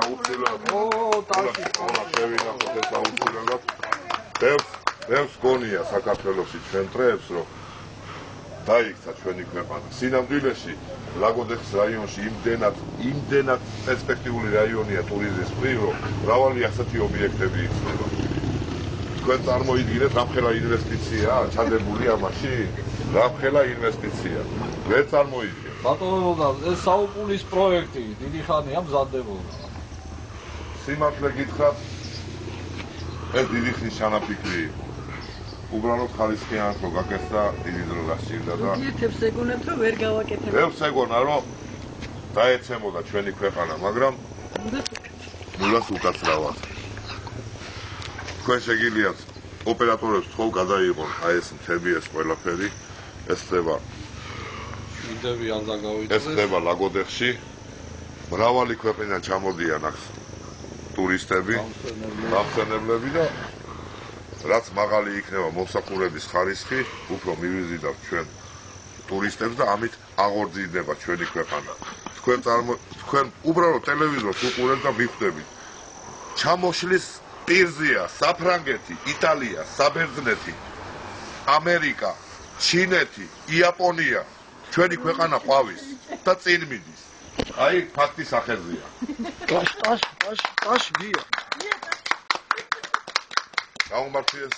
აუცილებლად. ტაში. შევინახოთ ეს აუცილებლად. ბევრს გონია საქართველოში ჩვენ დღეს რომ დაიქცა ჩვენი ქვეყანა. სინამდვილეში ლაგოდეხის რაიონში იმდენად პერსპექტიული რაიონია ტურიზმის მხრივ, რომ მრავალი ასეთი ობიექტები იქნება. თქვენ წარმოიდგინეთ, რამხელა ინვესტიციაა ჩადებული ამაში? რამხელა ინვესტიცია. ვერ წარმოიდგენთ. ბატონო, ეს საუკუნის პროექტი დიდი ხანია მზადდებოდა. სიმართლე გითხრათ, ეს დიდი ხნის ჩანაფიქრი იყო. უბრალოდ ხალისხიანად რო გაკეთდა, დიდი დრო გასჭირდა და ეთებს ეგონათ რომ ვერ გავაკეთებთ. ბევრს ეგონა რომ დაეცემოდა ჩვენი ქვეყანა, მაგრამ მულას უკაცრავად. თქვენ შეგიძლიათ ოპერატორებს თქო გადაიღონ აი ეს მთები ეს ყველაფერი, ეს ხდება იდები ან დაგავიწყდეს. ეს ხდება ლაგოდეხში. მრავალი ქვეყნიდან ჩამოდიან აქ ტურისტები, გამხსენებლები და რაც მაღალი იქნება მომსახურების ხარისხი, უფრო მივიზიდავთ ჩვენ ტურისტებს და ამით აღორძინება ჩვენი ქვეყანა. თქვენ უბრალოდ ტელევიზორს უყურებთ და მიხვდებით. ჩამოშლის პირზეა საფრანგეთი, იტალია, საბერძნეთი, ამერიკა, ჩინეთი, იაპონია. ჩვენი ქვეყანა ყვავის და წინ მიდის. აი ფაქტის სახელზეა. ტაშ გია. გაუმართლეს